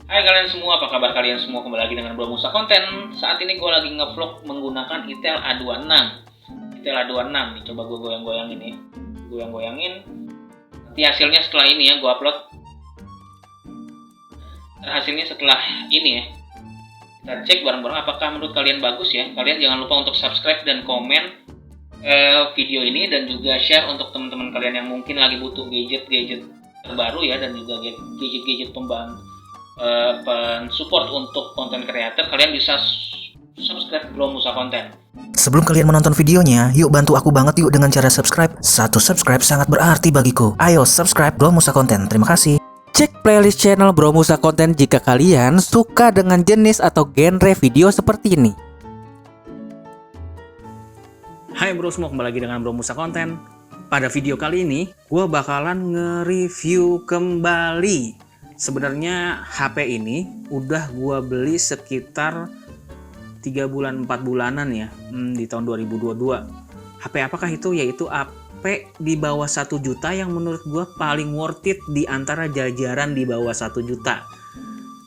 Hai kalian semua, apa kabar kalian semua? Kembali lagi dengan Bro Musa Konten. Saat ini gue lagi ngevlog menggunakan Itel A26. Itel A26 nih, coba gue goyang-goyangin nih. Goyang-goyangin. Nanti hasilnya setelah ini ya, gue upload. Hasilnya setelah ini ya. Kita cek bareng-bareng apakah menurut kalian bagus ya. Kalian jangan lupa untuk subscribe dan komen video ini, dan juga share untuk teman-teman kalian yang mungkin lagi butuh gadget-gadget terbaru ya, dan juga gadget-gadget support untuk konten kreator. Kalian bisa subscribe Bro Musa Konten. Sebelum kalian menonton videonya, yuk bantu aku banget yuk dengan cara subscribe. Satu subscribe sangat berarti bagiku. Ayo subscribe Bro Musa Konten. Terima kasih. Cek playlist channel Bro Musa Konten jika kalian suka dengan jenis atau genre video seperti ini. Hai bro semua, kembali lagi dengan Bro Musa Konten. Pada video kali ini, gue bakalan nge-review kembali. Sebenarnya HP ini udah gue beli sekitar 3 bulan 4 bulanan ya, di tahun 2022. HP apakah itu? Yaitu HP di bawah 1 juta yang menurut gue paling worth it di antara jajaran di bawah 1 juta.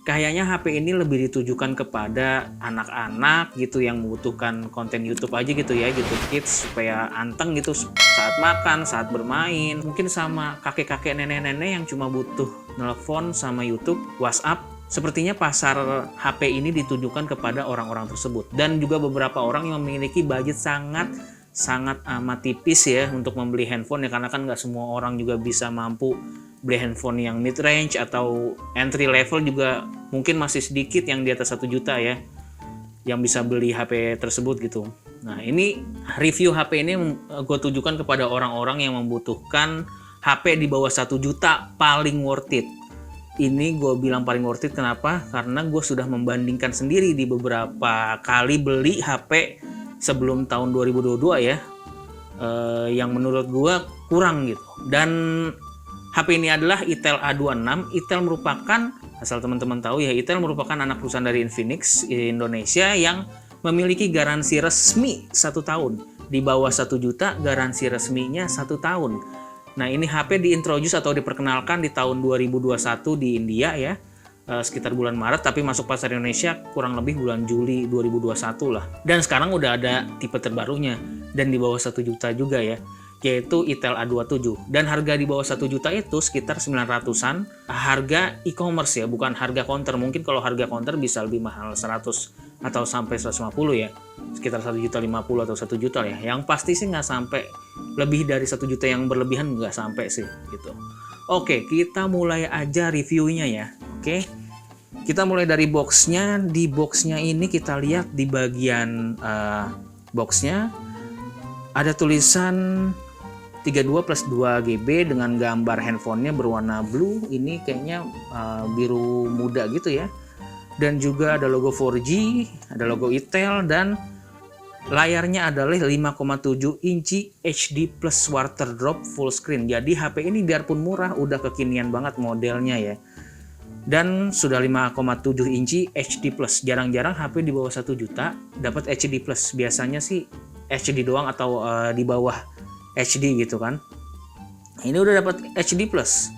Kayaknya HP ini lebih ditujukan kepada anak-anak gitu yang membutuhkan konten YouTube aja gitu ya, YouTube Kids, supaya anteng gitu saat makan, saat bermain. Mungkin sama kakek-kakek, nenek-nenek yang cuma butuh nelpon sama YouTube, WhatsApp. Sepertinya pasar HP ini ditujukan kepada orang-orang tersebut. Dan juga beberapa orang yang memiliki budget sangat amat tipis ya untuk membeli handphone ya, karena kan nggak semua orang juga bisa mampu beli handphone yang mid range atau entry level, juga mungkin masih sedikit yang di atas 1 juta ya yang bisa beli HP tersebut gitu. Nah, ini review HP ini gue tujukan kepada orang-orang yang membutuhkan HP di bawah 1 juta paling worth it. Ini gue bilang paling worth it kenapa? Karena gue sudah membandingkan sendiri di beberapa kali beli HP sebelum tahun 2022 ya, yang menurut gue kurang gitu. Dan HP ini adalah Itel A26. Itel merupakan, asal teman-teman tahu ya, Itel merupakan anak perusahaan dari Infinix Indonesia yang memiliki garansi resmi 1 tahun. Di bawah 1 juta garansi resminya 1 tahun. Nah, ini HP diintroduce atau diperkenalkan di tahun 2021 di India ya, sekitar bulan Maret, tapi masuk pasar Indonesia kurang lebih bulan Juli 2021 lah. Dan sekarang udah ada tipe terbarunya dan di bawah 1 juta juga ya, yaitu Itel A27. Dan harga di bawah 1 juta itu sekitar 900-an. Harga e-commerce ya, bukan harga counter. Mungkin kalau harga counter bisa lebih mahal, 100 atau sampai 150 ya. Sekitar 1.050.000 atau 1 juta ya. Yang pasti sih nggak sampai lebih dari 1 juta, yang berlebihan nggak sampai sih gitu. Oke, kita mulai aja reviewnya ya. Oke. Kita mulai dari boxnya. Di boxnya ini kita lihat di bagian boxnya ada tulisan 32 plus 2 GB dengan gambar handphonenya berwarna blue. Ini kayaknya biru muda gitu ya. Dan juga ada logo 4G, ada logo Itel, dan layarnya adalah 5,7 inci HD plus water drop full screen. Jadi HP ini biarpun murah udah kekinian banget modelnya ya. Dan sudah 5,7 inci HD plus. Jarang-jarang HP di bawah 1 juta dapat HD plus. Biasanya sih HD doang atau di bawah HD gitu kan. Ini udah dapat HD plus.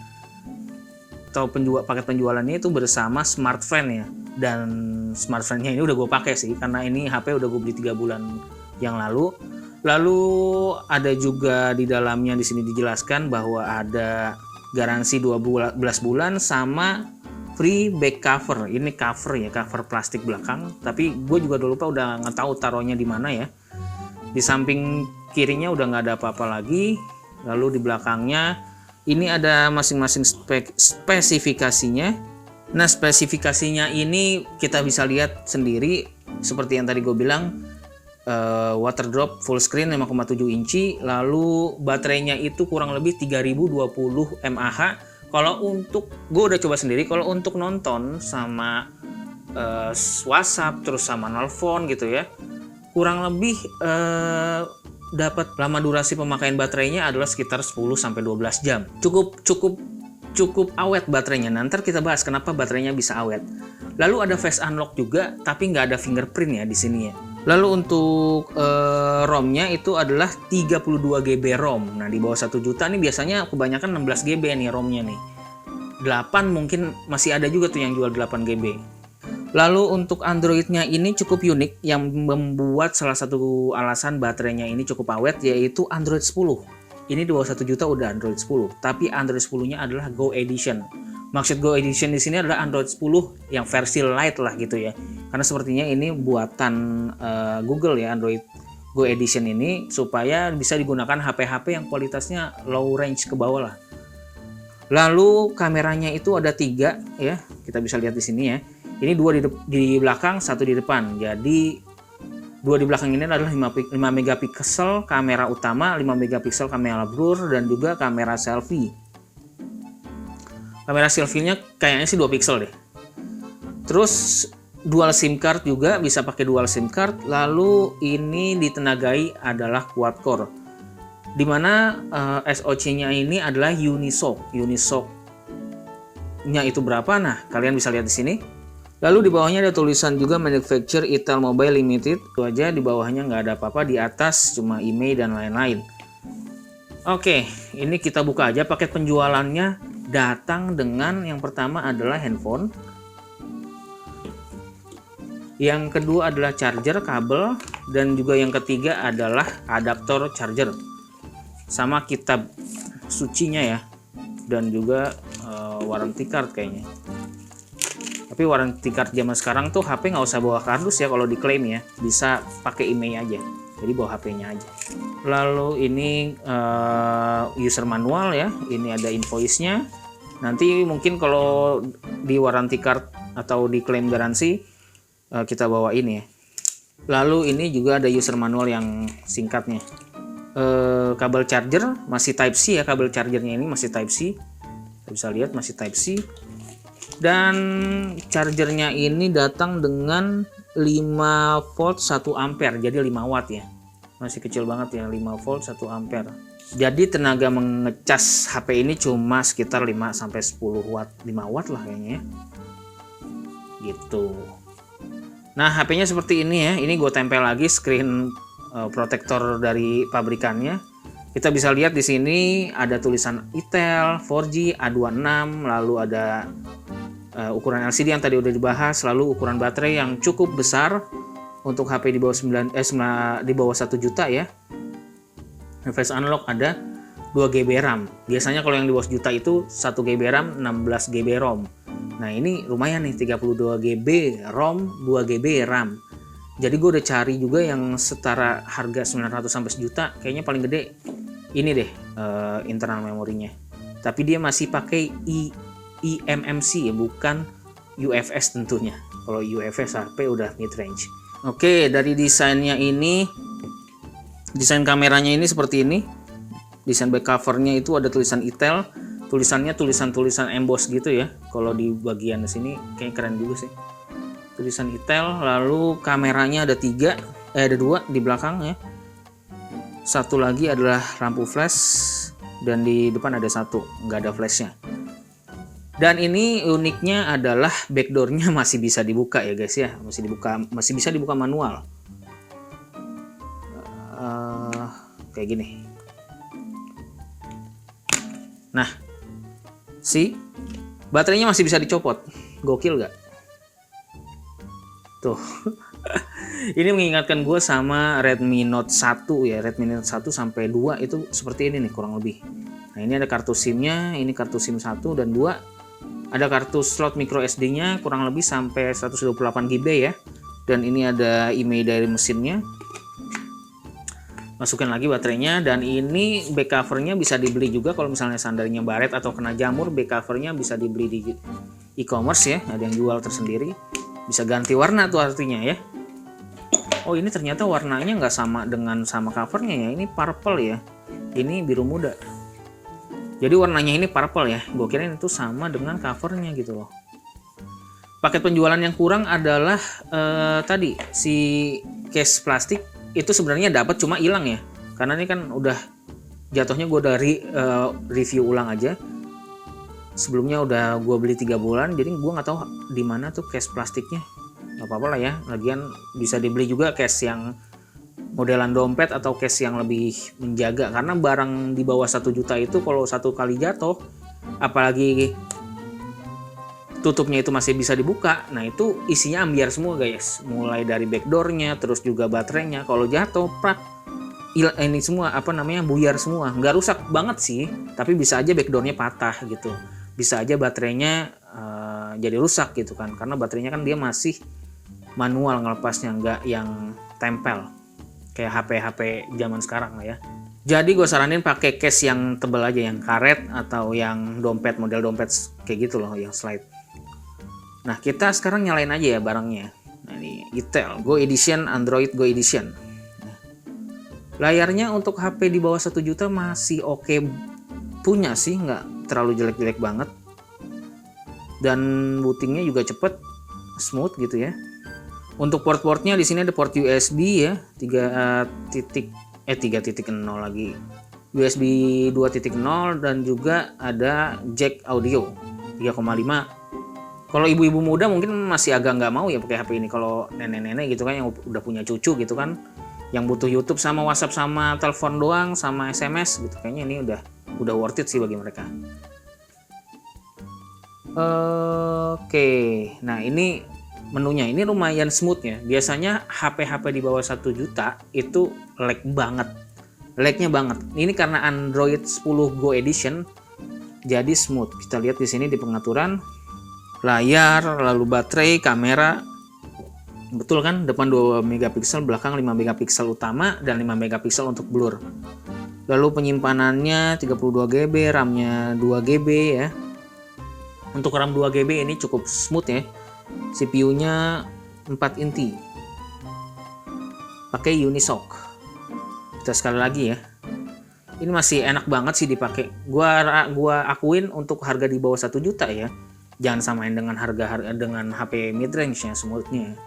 Atau paket penjualannya itu bersama smartphone ya. Dan smartphone-nya ini udah gue pakai sih, karena ini HP udah gue beli 3 bulan yang lalu. Lalu ada juga di dalamnya di sini dijelaskan bahwa ada garansi 12 bulan sama free back cover. Ini cover ya, cover plastik belakang. Tapi gue juga udah lupa, udah nggak tahu taruhnya di mana ya. Di samping kirinya udah nggak ada apa-apa lagi. Lalu di belakangnya ini ada masing-masing spesifikasinya. Nah, spesifikasinya ini kita bisa lihat sendiri seperti yang tadi gue bilang, water drop full screen 5,7 inci, lalu baterainya itu kurang lebih 3020 mAh. Kalau untuk, gue udah coba sendiri, kalau untuk nonton sama WhatsApp terus sama nelfon gitu ya, kurang lebih dapat lama durasi pemakaian baterainya adalah sekitar 10-12 jam. Cukup awet baterainya. Nanti kita bahas kenapa baterainya bisa awet. Lalu ada face unlock juga, tapi nggak ada fingerprint ya di sini ya. Lalu untuk ROM-nya itu adalah 32 GB ROM. Nah, di bawah 1 juta nih biasanya kebanyakan 16 GB nih ROM-nya nih. 8 mungkin masih ada juga tuh yang jual 8 GB. Lalu untuk Androidnya ini cukup unik, yang membuat salah satu alasan baterainya ini cukup awet yaitu Android 10. Ini di bawah 1 juta udah Android 10, tapi Android 10-nya adalah Go Edition. Maksud Go Edition di sini adalah Android 10 yang versi light lah gitu ya. Karena sepertinya ini buatan Google ya, Android Go Edition ini, supaya bisa digunakan HP-HP yang kualitasnya low range ke bawah lah. Lalu kameranya itu ada 3 ya, kita bisa lihat di sini ya. Ini 2 di belakang, 1 di depan. Jadi 2 di belakang ini adalah 5 megapiksel kamera utama, 5 megapiksel kamera blur, dan juga kamera selfie. Kamera selfie-nya kayaknya sih 2 pixel deh. Terus dual SIM card juga, bisa pakai dual SIM card. Lalu ini ditenagai adalah quad core, dimana SoC-nya ini adalah Unisoc. Unisoc-nya itu berapa? Nah, kalian bisa lihat di sini. Lalu di bawahnya ada tulisan juga Manufacturer Itel Mobile Limited. Itu aja, di bawahnya nggak ada apa-apa. Di atas cuma email dan lain-lain. Oke, ini kita buka aja. Paket penjualannya datang dengan yang pertama adalah handphone. Yang kedua adalah charger, kabel, dan juga yang ketiga adalah adaptor charger. Sama kitab sucinya ya, dan juga warranty card kayaknya. Tapi warranty card zaman sekarang tuh HP nggak usah bawa kardus ya kalau diklaim ya, bisa pakai email aja. Jadi bawa HP-nya aja. Lalu ini user manual ya, ini ada invoice-nya. Nanti mungkin kalau di warranty card atau di klaim garansi kita bawa ini ya. Lalu ini juga ada user manual yang singkatnya. Kabel charger masih Type C ya, kabel chargernya ini masih Type C. Kita bisa lihat masih Type C. Dan chargernya ini datang dengan 5 volt 1 ampere, jadi 5 watt ya. Masih kecil banget ya, 5 volt 1 ampere. Jadi tenaga mengecas HP ini cuma sekitar 5-10 watt, 5 watt lah kayaknya ya. Gitu. Nah, HP-nya seperti ini ya. Ini gue tempel lagi screen protector dari pabrikannya. Kita bisa lihat di sini ada tulisan Itel 4G A26, lalu ada ukuran LCD yang tadi udah dibahas, lalu ukuran baterai yang cukup besar untuk HP di bawah 1 juta ya. Face unlock ada 2 GB RAM. Biasanya kalau yang di bawah juta itu 1 GB RAM, 16 GB ROM. Nah, ini lumayan nih, 32 GB ROM, 2 GB RAM. Jadi gue udah cari juga yang setara harga 900 sampai 1 juta, kayaknya paling gede ini deh internal memorinya. Tapi dia masih pakai eMMC ya, bukan UFS tentunya. Kalau UFS HP udah mid range. Oke, dari desainnya ini, desain kameranya ini seperti ini. Desain back covernya itu ada tulisan Itel. Tulisannya tulisan emboss gitu ya. Kalau di bagian sini kayak keren juga sih. Tulisan Itel. Lalu kameranya ada 2 di belakang ya. Satu lagi adalah lampu flash, dan di depan ada 1, nggak ada flashnya. Dan ini uniknya adalah backdoornya masih bisa dibuka ya guys ya. Masih bisa dibuka manual. Kayak gini. Nah, baterainya masih bisa dicopot. Gokil gak? Tuh. Ini mengingatkan gue sama Redmi Note 1 ya. Redmi Note 1 sampai 2 itu seperti ini nih kurang lebih. Nah, ini ada kartu SIM-nya, ini kartu SIM 1 dan 2. Ada kartu slot micro SD-nya kurang lebih sampai 128 GB ya. Dan ini ada email dari mesinnya. Masukkan lagi baterainya, dan ini back covernya bisa dibeli juga kalau misalnya sandarnya baret atau kena jamur. Back covernya bisa dibeli di e-commerce ya, ada yang jual tersendiri. Bisa ganti warna tuh artinya ya. Oh, ini ternyata warnanya nggak sama dengan sama covernya ya. Ini purple ya, ini biru muda. Jadi warnanya ini purple ya. Gue kira itu sama dengan covernya gitu loh. Paket penjualan yang kurang adalah tadi si case plastik itu sebenarnya dapat, cuma hilang ya. Karena ini kan udah jatuhnya gue dari review ulang aja. Sebelumnya udah gue beli 3 bulan, jadi gue nggak tahu di mana tuh case plastiknya. Gak apa-apa lah ya. Lagian bisa dibeli juga case yang modelan dompet atau case yang lebih menjaga. Karena barang di bawah 1 juta itu kalau 1 kali jatuh, apalagi tutupnya itu masih bisa dibuka, nah itu isinya ambiar semua guys, mulai dari backdoornya, terus juga baterainya. Kalau jatuh prak, ini semua buyar semua. Nggak rusak banget sih, tapi bisa aja backdoornya patah gitu, bisa aja baterainya jadi rusak gitu kan, karena baterainya kan dia masih manual ngelepasnya, nggak yang tempel kayak HP zaman sekarang lah ya. Jadi gue saranin pakai case yang tebel aja, yang karet atau yang dompet, model dompet kayak gitu loh, yang slide. Nah, kita sekarang nyalain aja ya barangnya. Nah, ini Itel Go Edition, Android Go Edition. Nah, layarnya untuk HP di bawah 1 juta masih oke punya sih, nggak terlalu jelek-jelek banget. Dan bootingnya juga cepet, smooth gitu ya. Untuk port-portnya di sini ada port USB ya, 3.0 lagi. USB 2.0 dan juga ada jack audio 3,5. Kalau ibu-ibu muda mungkin masih agak nggak mau ya pakai HP ini. Kalau nenek-nenek gitu kan yang udah punya cucu gitu kan, yang butuh YouTube sama WhatsApp sama telepon doang sama SMS gitu, kayaknya ini udah worth it sih bagi mereka. Oke, nah ini menunya ini lumayan smooth ya. Biasanya HP-HP di bawah 1 juta itu lag banget. Lagnya banget. Ini karena Android 10 Go Edition jadi smooth. Kita lihat di sini di pengaturan layar, lalu baterai, kamera. Betul kan? Depan 2 megapiksel, belakang 5 megapiksel utama dan 5 megapiksel untuk blur. Lalu penyimpanannya 32 GB, RAM-nya 2 GB ya. Untuk RAM 2 GB ini cukup smooth ya. CPU-nya 4 inti. Pakai Unisoc. Kita sekali lagi ya. Ini masih enak banget sih dipakai. Gua akuin untuk harga di bawah 1 juta ya. Jangan samain dengan harga dengan HP mid-range-nya, smooth-nya.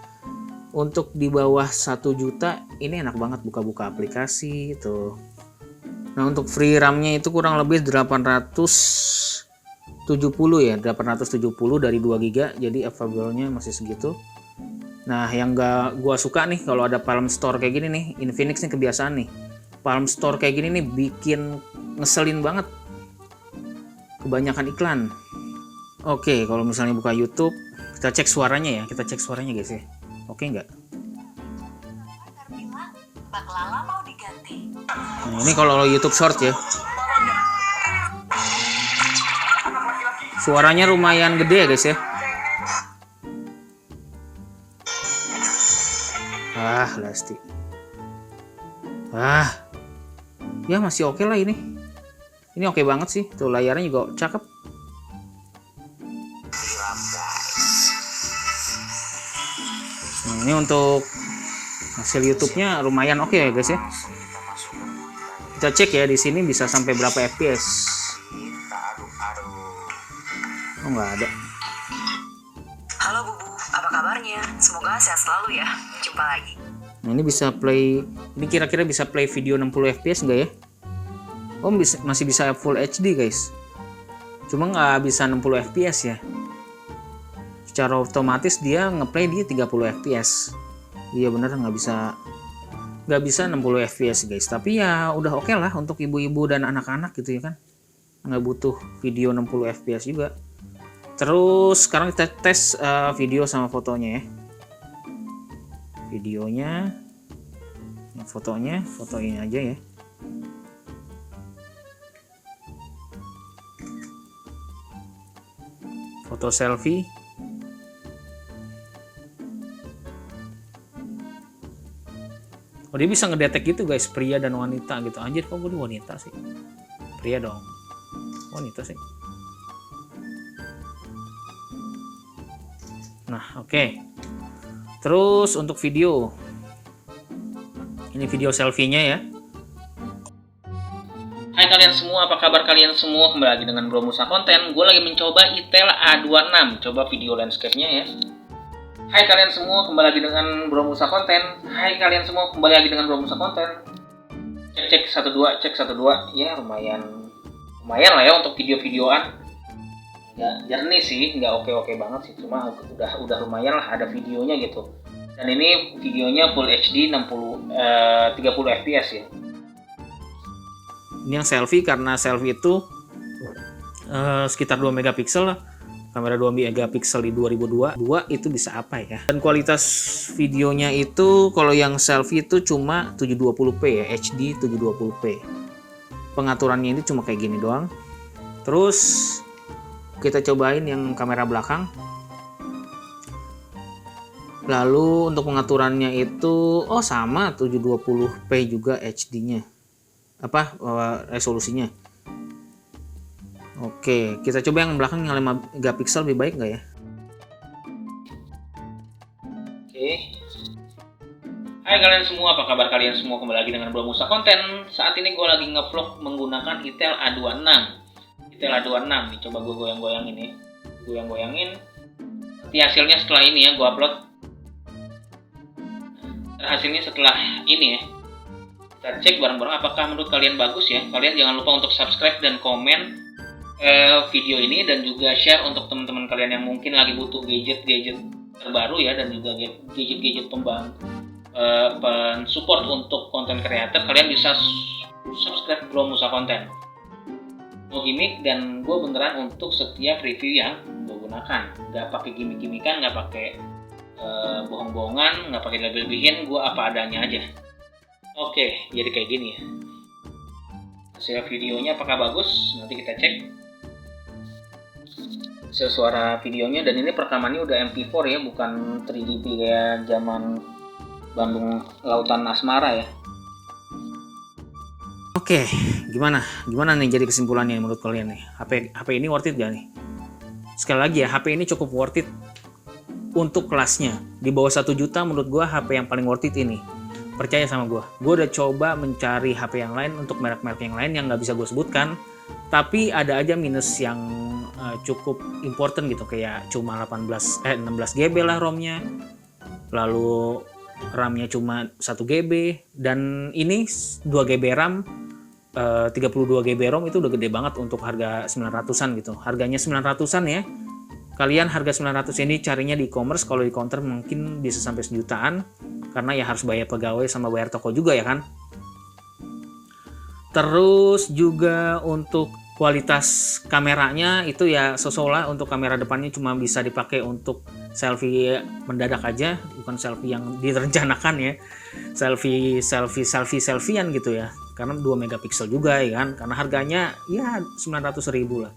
Untuk di bawah 1 juta ini enak banget buka-buka aplikasi tuh. Nah, untuk free RAM-nya itu kurang lebih 870 ya, 870 dari 2 GB, jadi available-nya masih segitu. Nah, yang gua suka nih kalau ada Palm Store kayak gini nih, Infinix nih kebiasaan nih. Palm Store kayak gini nih bikin ngeselin banget. Kebanyakan iklan. Oke, kalau misalnya buka YouTube, kita cek suaranya ya. Kita cek suaranya guys ya. Oke nggak? Nah, ini kalau YouTube Short ya. Suaranya lumayan gede ya guys ya. Lasti. Ya masih oke lah ini. Ini oke banget sih. Tuh layarnya juga cakep. Nah, ini untuk hasil YouTube-nya lumayan oke ya guys ya. Kita cek ya di sini bisa sampai berapa FPS. Oh nggak ada. Halo Bubu, apa kabarnya? Semoga sehat selalu ya. Jumpa lagi. Nah ini bisa play. Ini kira-kira bisa play video 60 FPS nggak ya? Oh masih bisa Full HD guys. Cuma nggak bisa 60 FPS ya. Secara otomatis dia ngeplay di 30 fps. Iya bener nggak bisa 60 fps guys. Tapi ya udah oke lah untuk ibu-ibu dan anak-anak gitu ya kan. Nggak butuh video 60 fps juga. Terus sekarang kita tes video sama fotonya ya. Videonya, fotonya aja ya. Foto selfie. Oh dia bisa ngedetek gitu guys, pria dan wanita gitu. Anjir kok gue wanita sih? Pria dong. Wanita sih. Nah oke. Terus untuk video. Ini video selfie-nya ya. Hai kalian semua, apa kabar kalian semua? Kembali lagi dengan Bro Musa Konten. Gue lagi mencoba Itel A26. Coba video landscape-nya ya. Hai kalian semua, kembali lagi dengan Bro Musa Konten. Hai kalian semua, kembali lagi dengan Bro Musa Konten. Cek 12, cek 12. Ya lumayan lah ya untuk video-videoan. Nggak jernih sih, nggak oke banget sih. Cuma udah lumayan lah ada videonya gitu. Dan ini videonya Full HD 30 fps ya. Ini yang selfie, karena selfie itu sekitar 2 megapiksel lah. kamera 2 megapiksel di 2022 itu bisa apa ya. Dan kualitas videonya itu kalau yang selfie itu cuma 720p ya, HD 720p. Pengaturannya ini cuma kayak gini doang. Terus kita cobain yang kamera belakang. Lalu untuk pengaturannya itu sama 720p juga HD-nya. Resolusinya. Oke, kita coba yang belakang yang 5 megapiksel lebih baik nggak ya? Oke. Hai kalian semua, apa kabar kalian semua? Kembali lagi dengan Bro Musa Konten. Saat ini gue lagi ngevlog menggunakan Itel A26. Itel A26 nih, coba gue goyang-goyangin nih. Goyang-goyangin. Nanti hasilnya setelah ini ya, gue upload. Hasilnya setelah ini ya, kita cek bareng-bareng apakah menurut kalian bagus ya. Kalian jangan lupa untuk subscribe dan komen video ini, dan juga share untuk teman-teman kalian yang mungkin lagi butuh gadget-gadget terbaru ya, dan juga gadget-gadget support untuk konten kreator. Kalian bisa subscribe Bro Musa Konten. No gimmick, dan gue beneran untuk setiap review yang gue gunakan, nggak pakai gimmick-gimmickan, nggak pakai bohong-bohongan, nggak pakai lebih-lebihin, gue apa adanya aja. Oke, jadi kayak gini ya. Hasil videonya apakah bagus? Nanti kita cek hasil suara videonya. Dan ini perekamannya udah MP4 ya, bukan 3GP kayak zaman Bandung Lautan Asmara ya. Oke, gimana nih jadi kesimpulannya menurut kalian nih? HP ini worth it gak nih? Sekali lagi ya, HP ini cukup worth it untuk kelasnya. Di bawah 1 juta menurut gua HP yang paling worth it ini. Percaya sama gua udah coba mencari HP yang lain untuk merek-merek yang lain yang nggak bisa gue sebutkan, tapi ada aja minus yang cukup important gitu, kayak cuma 16 GB lah ROM-nya, lalu RAM-nya cuma 1 GB, dan ini 2 GB RAM, 32 GB ROM itu udah gede banget untuk harga 900-an gitu. Harganya 900-an ya. Kalian harga 900 ini carinya di e-commerce, kalau di counter mungkin bisa sampai 1 jutaan, karena ya harus bayar pegawai sama bayar toko juga ya kan. Terus juga untuk kualitas kameranya itu ya so-so lah. Untuk kamera depannya cuma bisa dipakai untuk selfie mendadak aja, bukan selfie yang direncanakan ya. Selfie-an gitu ya. Karena 2 megapiksel juga ya kan, karena harganya ya 900.000 lah.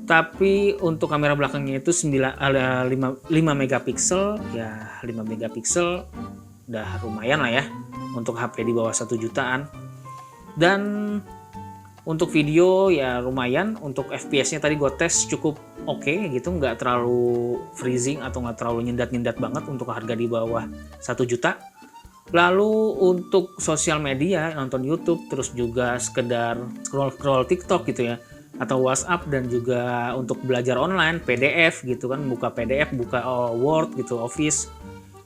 Tapi untuk kamera belakangnya itu 5 megapiksel ya, 5 megapiksel udah lumayan lah ya untuk HP di bawah 1 jutaan. Dan untuk video ya lumayan. Untuk FPS-nya tadi gue tes cukup oke gitu, nggak terlalu freezing atau nggak terlalu nyendat-nyendat banget untuk harga di bawah 1 juta. Lalu untuk sosial media, nonton YouTube, terus juga sekedar scroll TikTok gitu ya, atau WhatsApp, dan juga untuk belajar online, PDF gitu kan, buka PDF, buka Word gitu, Office.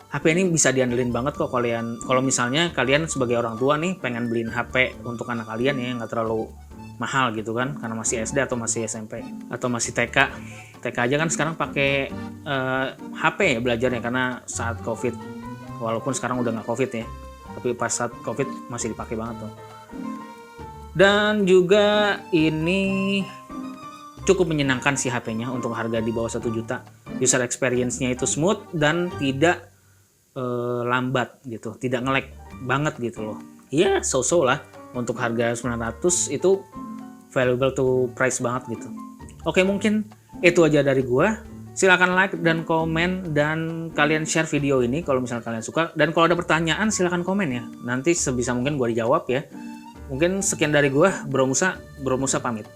HP ini bisa diandelin banget kok kalian. Kalau misalnya kalian sebagai orang tua nih pengen beliin HP untuk anak kalian ya, nggak terlalu mahal gitu kan, karena masih SD atau masih SMP atau masih TK aja kan sekarang pakai HP ya belajarnya, karena saat COVID. Walaupun sekarang udah nggak COVID ya, tapi pas saat COVID masih dipakai banget tuh. Dan juga ini cukup menyenangkan sih HP-nya untuk harga di bawah 1 juta. User experience-nya itu smooth dan tidak lambat gitu, tidak nge-lag banget gitu loh. Iya, so-so lah. Untuk harga 900 itu valuable to price banget gitu. Oke, mungkin itu aja dari gua. Silakan like dan komen, dan kalian share video ini kalau misalnya kalian suka. Dan kalau ada pertanyaan silakan komen ya. Nanti sebisa mungkin gua dijawab ya. Mungkin sekian dari gua, Bro Musa pamit.